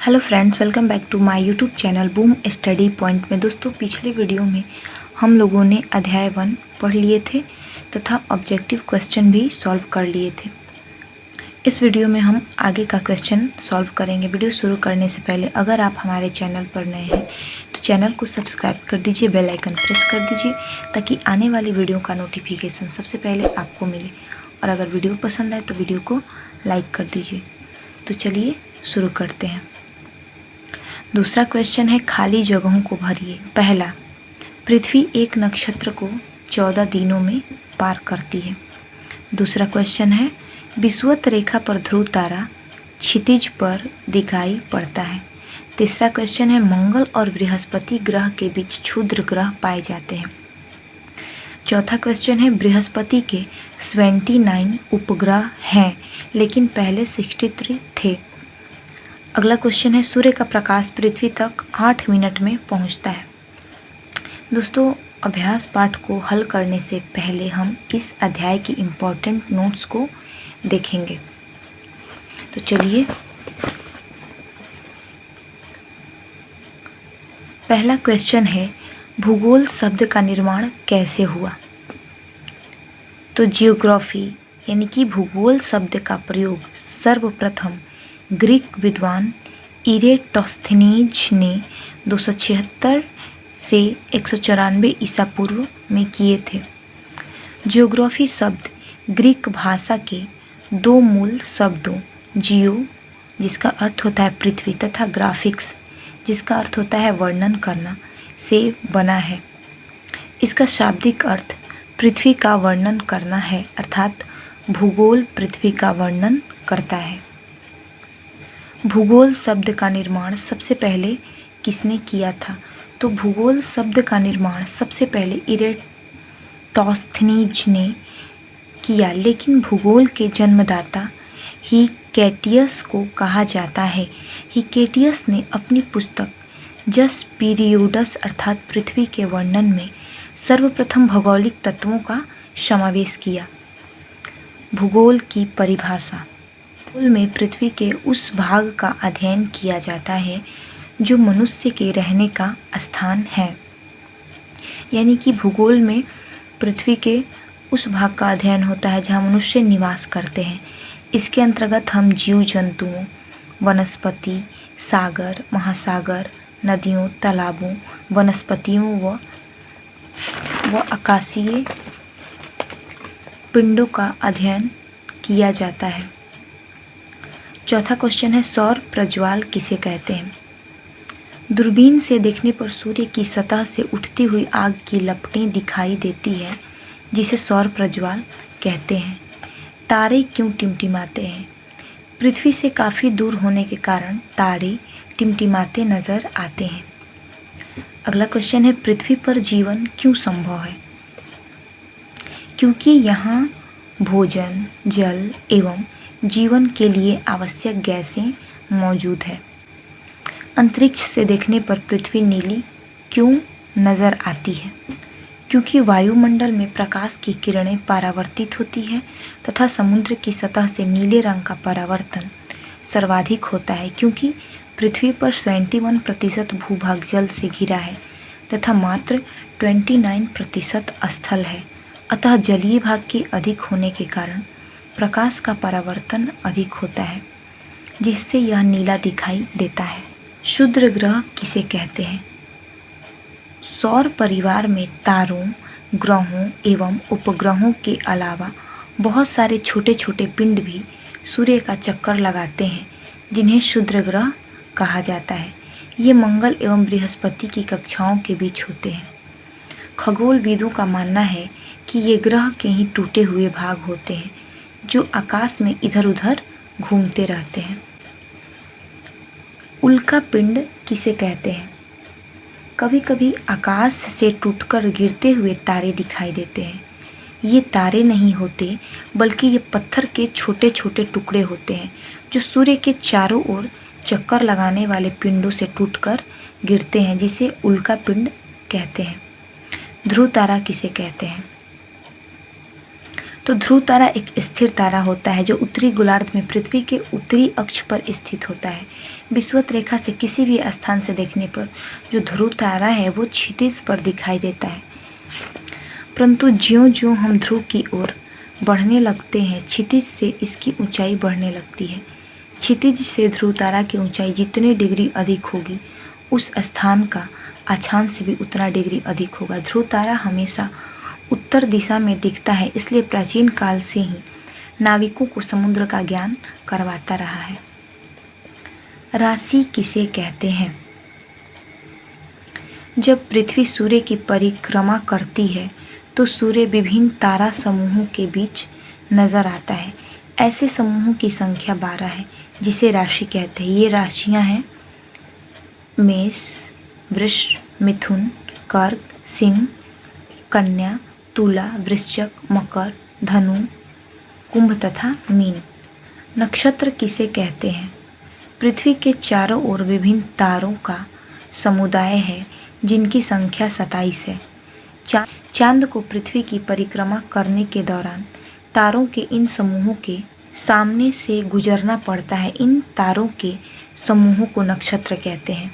Hello friends, welcome back to my YouTube channel Boom Study Point में। दोस्तों, पिछले video में हम लोगों ने अध्याय 1 पढ़ लिए थे तथा ऑब्जेक्टिव क्वेश्चन भी सॉल्व कर लिए थे। इस वीडियो में हम आगे का क्वेश्चन सॉल्व करेंगे। वीडियो शुरू करने से पहले अगर आप हमारे चैनल पर नए हैं तो चैनल को सब्सक्राइब कर दीजिए, बेल आइकन प्रेस कर दीजिए ताकि आने वाली वीडियो का नोटिफिकेशन सबसे पहले आपको मिले। और अगर वीडियो पसंद आए तो वीडियो को लाइक कर दीजिए। तो चलिए शुरू करते हैं। दूसरा क्वेश्चन है, खाली जगहों को भरिए। पहला, पृथ्वी एक नक्षत्र को 14 दिनों में पार करती है। दूसरा क्वेश्चन है, विषुवत रेखा पर ध्रुव तारा क्षितिज पर दिखाई पड़ता है। तीसरा क्वेश्चन है, मंगल और बृहस्पति ग्रह के बीच क्षुद्र ग्रह पाए जाते हैं। चौथा क्वेश्चन है, बृहस्पति के 29 उपग्रह हैं लेकिन पहले 63 थे। अगला क्वेश्चन है, सूर्य का प्रकाश पृथ्वी तक 8 मिनट में पहुंचता है। दोस्तों, अभ्यास पाठ को हल करने से पहले हम इस अध्याय की इम्पोर्टेंट नोट्स को देखेंगे। तो चलिए, पहला क्वेश्चन है, भूगोल शब्द का निर्माण कैसे हुआ? तो जियोग्राफी यानी कि भूगोल शब्द का प्रयोग सर्वप्रथम ग्रीक विद्वान इरेटोस्थेनीज ने 276 से 194 ईसा पूर्व में किए थे। जियोग्राफी शब्द ग्रीक भाषा के दो मूल शब्दों जियो, जिसका अर्थ होता है पृथ्वी, तथा ग्राफिक्स, जिसका अर्थ होता है वर्णन करना, से बना है। इसका शाब्दिक अर्थ पृथ्वी का वर्णन करना है, अर्थात भूगोल पृथ्वी का वर्णन करता है। भूगोल शब्द का निर्माण सबसे पहले किसने किया था? तो भूगोल शब्द का निर्माण सबसे पहले इरेटोस्थेनीज ने किया, लेकिन भूगोल के जन्मदाता हिकेटियस को कहा जाता है। हिकेटियस ने अपनी पुस्तक जस पीरियोडस अर्थात पृथ्वी के वर्णन में सर्वप्रथम भौगोलिक तत्वों का समावेश किया। भूगोल की परिभाषा। भूगोल में पृथ्वी के उस भाग का अध्ययन किया जाता है जो मनुष्य के रहने का स्थान है। यानी कि भूगोल में पृथ्वी के उस भाग का अध्ययन होता है जहाँ मनुष्य निवास करते हैं। इसके अंतर्गत हम जीव जंतुओं, वनस्पति, सागर, महासागर, नदियों, तालाबों, वनस्पतियों व आकाशीय पिंडों का अध्ययन किया जाता है। चौथा क्वेश्चन है, सौर प्रज्वाल किसे कहते हैं? दूरबीन से देखने पर सूर्य की सतह से उठती हुई आग की लपटें दिखाई देती है, जिसे सौर प्रज्वाल कहते हैं। तारे क्यों टिमटिमाते हैं? पृथ्वी से काफ़ी दूर होने के कारण तारे टिमटिमाते नजर आते हैं। अगला क्वेश्चन है, पृथ्वी पर जीवन क्यों संभव है? क्योंकि यहाँ भोजन, जल एवं जीवन के लिए आवश्यक गैसें मौजूद है। अंतरिक्ष से देखने पर पृथ्वी नीली क्यों नज़र आती है? क्योंकि वायुमंडल में प्रकाश की किरणें परावर्तित होती है तथा समुद्र की सतह से नीले रंग का परावर्तन सर्वाधिक होता है। क्योंकि पृथ्वी पर 71% भूभाग जल से घिरा है तथा मात्र 29% स्थल है, अतः जलीय भाग के अधिक होने के कारण प्रकाश का परावर्तन अधिक होता है, जिससे यह नीला दिखाई देता है। क्षुद्र ग्रह किसे कहते हैं? सौर परिवार में तारों, ग्रहों एवं उपग्रहों के अलावा बहुत सारे छोटे छोटे पिंड भी सूर्य का चक्कर लगाते हैं, जिन्हें क्षुद्र ग्रह कहा जाता है। ये मंगल एवं बृहस्पति की कक्षाओं के बीच होते हैं। खगोलविदों का मानना है कि ये ग्रह के ही टूटे हुए भाग होते हैं जो आकाश में इधर उधर घूमते रहते हैं। उल्का पिंड किसे कहते हैं? कभी कभी आकाश से टूटकर गिरते हुए तारे दिखाई देते हैं। ये तारे नहीं होते बल्कि ये पत्थर के छोटे छोटे टुकड़े होते हैं जो सूर्य के चारों ओर चक्कर लगाने वाले पिंडों से टूटकर गिरते हैं, जिसे उल्का पिंड कहते हैं। ध्रुव तारा किसे कहते हैं? तो ध्रुव तारा एक स्थिर तारा होता है जो उत्तरी गोलार्ध में पृथ्वी के उत्तरी अक्ष पर स्थित होता है। विषुवत रेखा से किसी भी स्थान से देखने पर जो ध्रुव तारा है वो क्षितिज पर दिखाई देता है, परंतु ज्यों-ज्यों हम ध्रुव की ओर बढ़ने लगते हैं क्षितिज से इसकी ऊंचाई बढ़ने लगती है। क्षितिज से ध्रुव तारा की ऊंचाई जितनी डिग्री अधिक होगी उस स्थान का अक्षांश भी उतना डिग्री अधिक होगा। ध्रुव तारा हमेशा उत्तर दिशा में दिखता है, इसलिए प्राचीन काल से ही नाविकों को समुद्र का ज्ञान करवाता रहा है। राशि किसे कहते हैं? जब पृथ्वी सूर्य की परिक्रमा करती है तो सूर्य विभिन्न तारा समूहों के बीच नजर आता है। ऐसे समूहों की संख्या 12 है जिसे राशि कहते हैं। ये राशियां हैं मेष, वृष, मिथुन, कर्क, सिंह, कन्या, तुला, वृश्चिक, मकर, धनु, कुंभ तथा मीन। नक्षत्र किसे कहते हैं? पृथ्वी के चारों ओर विभिन्न तारों का समुदाय है जिनकी संख्या 27 है। चांद को पृथ्वी की परिक्रमा करने के दौरान तारों के इन समूहों के सामने से गुजरना पड़ता है। इन तारों के समूहों को नक्षत्र कहते हैं।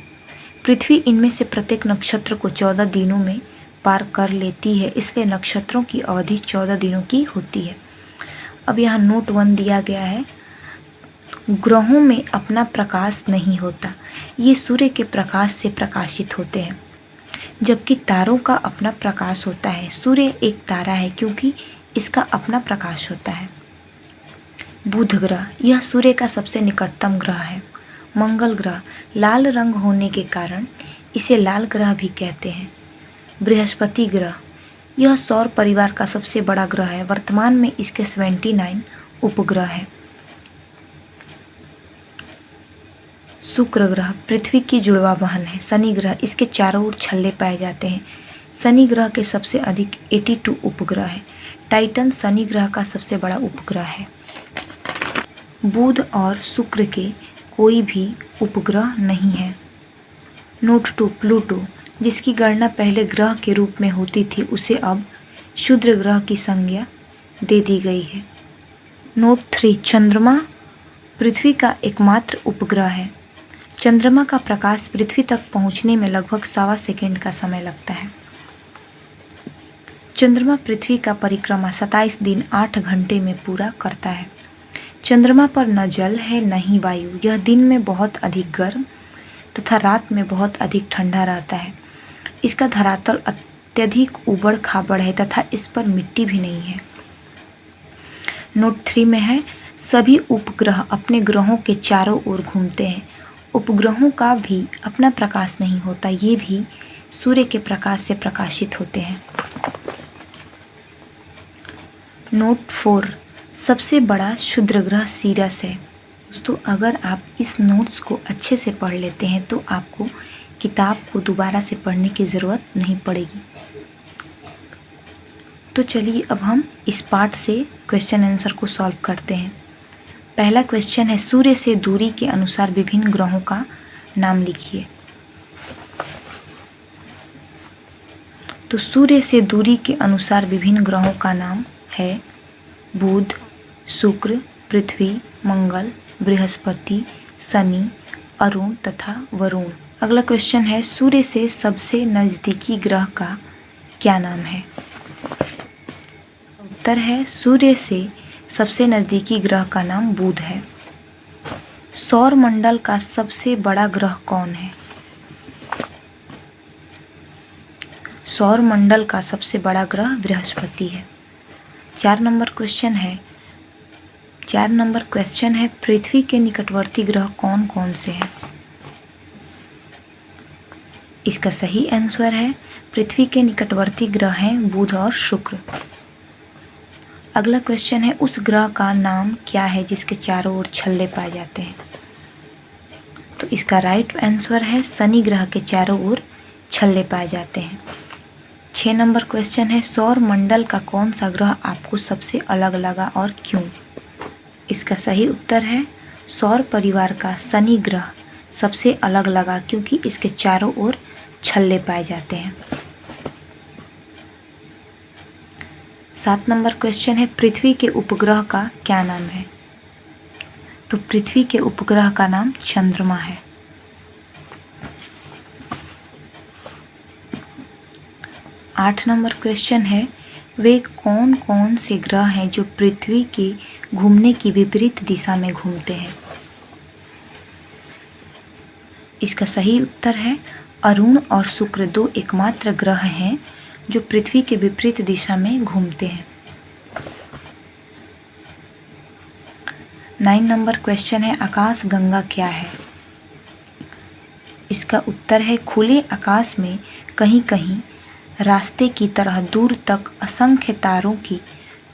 पृथ्वी इनमें से प्रत्येक नक्षत्र को 14 दिनों में पार कर लेती है, इसलिए नक्षत्रों की अवधि 14 दिनों की होती है। अब यहाँ नोट 1 दिया गया है। ग्रहों में अपना प्रकाश नहीं होता, ये सूर्य के प्रकाश से प्रकाशित होते हैं, जबकि तारों का अपना प्रकाश होता है। सूर्य एक तारा है क्योंकि इसका अपना प्रकाश होता है। बुध ग्रह, यह सूर्य का सबसे निकटतम ग्रह है। मंगल ग्रह लाल रंग होने के कारण इसे लाल ग्रह भी कहते हैं। बृहस्पति ग्रह, यह सौर परिवार का सबसे बड़ा ग्रह है। वर्तमान में इसके 79 उपग्रह हैं। शुक्र ग्रह पृथ्वी की जुड़वा बहन है। शनि ग्रह, इसके चारों ओर छल्ले पाए जाते हैं। शनि ग्रह के सबसे अधिक 82 उपग्रह है। टाइटन शनि ग्रह का सबसे बड़ा उपग्रह है। बुध और शुक्र के कोई भी उपग्रह नहीं है। नोट 2 प्लूटो, जिसकी गणना पहले ग्रह के रूप में होती थी, उसे अब क्षुद्र ग्रह की संज्ञा दे दी गई है। नोट 3 चंद्रमा पृथ्वी का एकमात्र उपग्रह है। चंद्रमा का प्रकाश पृथ्वी तक पहुंचने में लगभग 1.25 सेकंड का समय लगता है। चंद्रमा पृथ्वी का परिक्रमा 27 दिन 8 घंटे में पूरा करता है। चंद्रमा पर न जल है न ही वायु। यह दिन में बहुत अधिक गर्म तथा रात में बहुत अधिक ठंडा रहता है। इसका धरातल अत्यधिक उबड़ खाबड़ है तथा इस पर मिट्टी भी नहीं है। नोट 3 में है सभी उपग्रह अपने ग्रहों के चारों ओर घूमते हैं। उपग्रहों का भी अपना प्रकाश नहीं होता, ये भी सूर्य के प्रकाश से प्रकाशित होते हैं। नोट 4 सबसे बड़ा क्षुद्र ग्रह सीरस है। दोस्तों, अगर आप इस नोट्स को अच्छे से पढ़ लेते हैं तो आपको किताब को दोबारा से पढ़ने की ज़रूरत नहीं पड़ेगी। तो चलिए अब हम इस पार्ट से क्वेश्चन आंसर को सॉल्व करते हैं। पहला क्वेश्चन है सूर्य से दूरी के अनुसार विभिन्न ग्रहों का नाम लिखिए। तो सूर्य से दूरी के अनुसार विभिन्न ग्रहों का नाम है बुध, शुक्र, पृथ्वी, मंगल, बृहस्पति, शनि, अरुण तथा वरुण। अगला क्वेश्चन है सूर्य से सबसे नज़दीकी ग्रह का क्या नाम है? उत्तर है सूर्य से सबसे नज़दीकी ग्रह का नाम बुध है। सौर मंडल का सबसे बड़ा ग्रह कौन है? सौर मंडल का सबसे बड़ा ग्रह बृहस्पति है। 4 नंबर क्वेश्चन है पृथ्वी के निकटवर्ती ग्रह कौन कौन से हैं? इसका सही आंसर है पृथ्वी के निकटवर्ती ग्रह हैं बुध और शुक्र। अगला क्वेश्चन है उस ग्रह का नाम क्या है जिसके चारों ओर छल्ले पाए जाते हैं? तो इसका राइट आंसर है शनि ग्रह के चारों ओर छल्ले पाए जाते हैं। 6 नंबर क्वेश्चन है सौर मंडल का कौन सा ग्रह आपको सबसे अलग लगा और क्यों? इसका सही उत्तर है सौर परिवार का शनि ग्रह सबसे अलग लगा क्योंकि इसके चारों ओर छल्ले पाए जाते हैं। 7 नंबर क्वेश्चन है पृथ्वी के उपग्रह का क्या नाम है? तो पृथ्वी के उपग्रह का नाम चंद्रमा है। 8 नंबर क्वेश्चन है, वे कौन कौन से ग्रह हैं जो पृथ्वी के घूमने की विपरीत दिशा में घूमते हैं? इसका सही उत्तर है अरुण और शुक्र 2 एकमात्र ग्रह हैं जो पृथ्वी के विपरीत दिशा में घूमते हैं। 9 नंबर क्वेश्चन है, आकाश गंगा क्या है? इसका उत्तर है खुले आकाश में कहीं कहीं रास्ते की तरह दूर तक असंख्य तारों की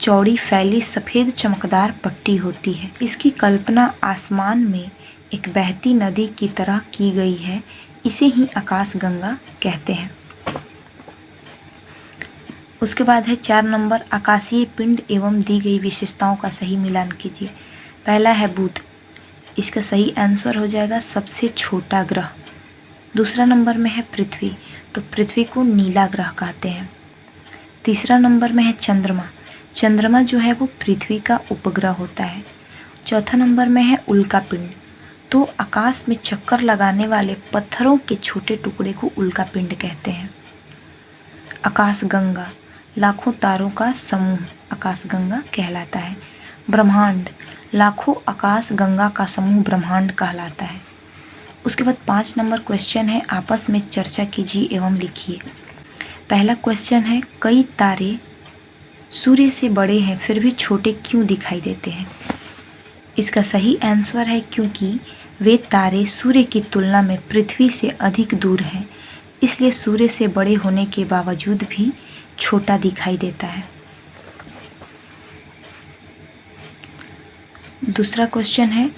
चौड़ी फैली सफ़ेद चमकदार पट्टी होती है। इसकी कल्पना आसमान में एक बहती नदी की तरह की गई है। इसे ही आकाश गंगा कहते हैं। उसके बाद है 4 नंबर, आकाशीय पिंड एवं दी गई विशेषताओं का सही मिलान कीजिए। पहला है बुध, इसका सही आंसर हो जाएगा सबसे छोटा ग्रह। दूसरा नंबर में है पृथ्वी, तो पृथ्वी को नीला ग्रह कहते हैं। तीसरा नंबर में है चंद्रमा, चंद्रमा जो है वो पृथ्वी का उपग्रह होता है। चौथा नंबर में है उल्का पिंड, तो आकाश में चक्कर लगाने वाले पत्थरों के छोटे टुकड़े को उल्का पिंड कहते हैं। आकाश गंगा, लाखों तारों का समूह आकाश गंगा कहलाता है। ब्रह्मांड, लाखों आकाश गंगा का समूह ब्रह्मांड कहलाता है। उसके बाद 5 नंबर क्वेश्चन है, आपस में चर्चा कीजिए एवं लिखिए। पहला क्वेश्चन है, कई तारे सूर्य से बड़े हैं फिर भी छोटे क्यों दिखाई देते हैं? इसका सही आंसर है क्योंकि वे तारे सूर्य की तुलना में पृथ्वी से अधिक दूर हैं, इसलिए सूर्य से बड़े होने के बावजूद भी छोटा दिखाई देता है। दूसरा क्वेश्चन है,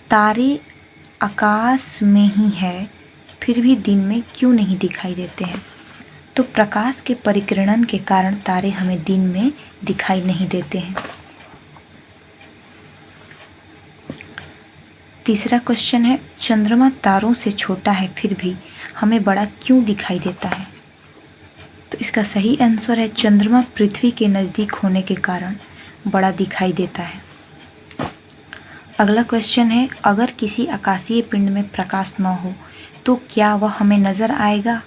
तारे आकाश में ही है फिर भी दिन में क्यों नहीं दिखाई देते हैं? तो प्रकाश के परिकिरण के कारण तारे हमें दिन में दिखाई नहीं देते हैं। तीसरा क्वेश्चन है, चंद्रमा तारों से छोटा है फिर भी हमें बड़ा क्यों दिखाई देता है? तो इसका सही आंसर है चंद्रमा पृथ्वी के नज़दीक होने के कारण बड़ा दिखाई देता है। अगला क्वेश्चन है, अगर किसी आकाशीय पिंड में प्रकाश न हो तो क्या वह हमें नज़र आएगा?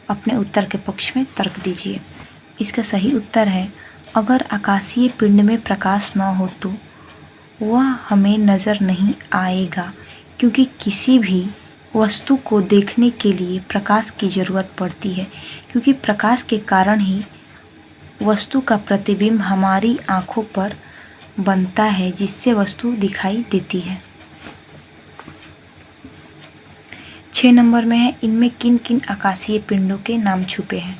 अपने उत्तर के पक्ष में तर्क दीजिए। इसका सही उत्तर है, अगर आकाशीय पिंड में प्रकाश न हो तो वह हमें नज़र नहीं आएगा, क्योंकि किसी भी वस्तु को देखने के लिए प्रकाश की ज़रूरत पड़ती है, क्योंकि प्रकाश के कारण ही वस्तु का प्रतिबिंब हमारी आँखों पर बनता है, जिससे वस्तु दिखाई देती है। 6 नंबर में है, इनमें किन किन आकाशीय पिंडों के नाम छुपे हैं?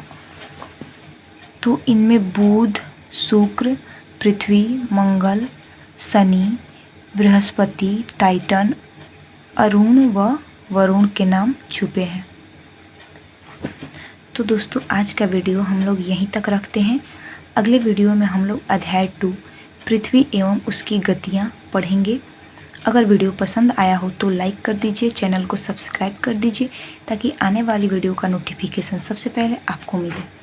तो इनमें बुध, शुक्र, पृथ्वी, मंगल, शनि, बृहस्पति, टाइटन, अरुण व वरुण के नाम छुपे हैं। तो दोस्तों आज का वीडियो हम लोग यहीं तक रखते हैं। अगले वीडियो में हम लोग अध्याय 2 पृथ्वी एवं उसकी गतियाँ पढ़ेंगे। अगर वीडियो पसंद आया हो तो लाइक कर दीजिए, चैनल को सब्सक्राइब कर दीजिए ताकि आने वाली वीडियो का नोटिफिकेशन सबसे पहले आपको मिले।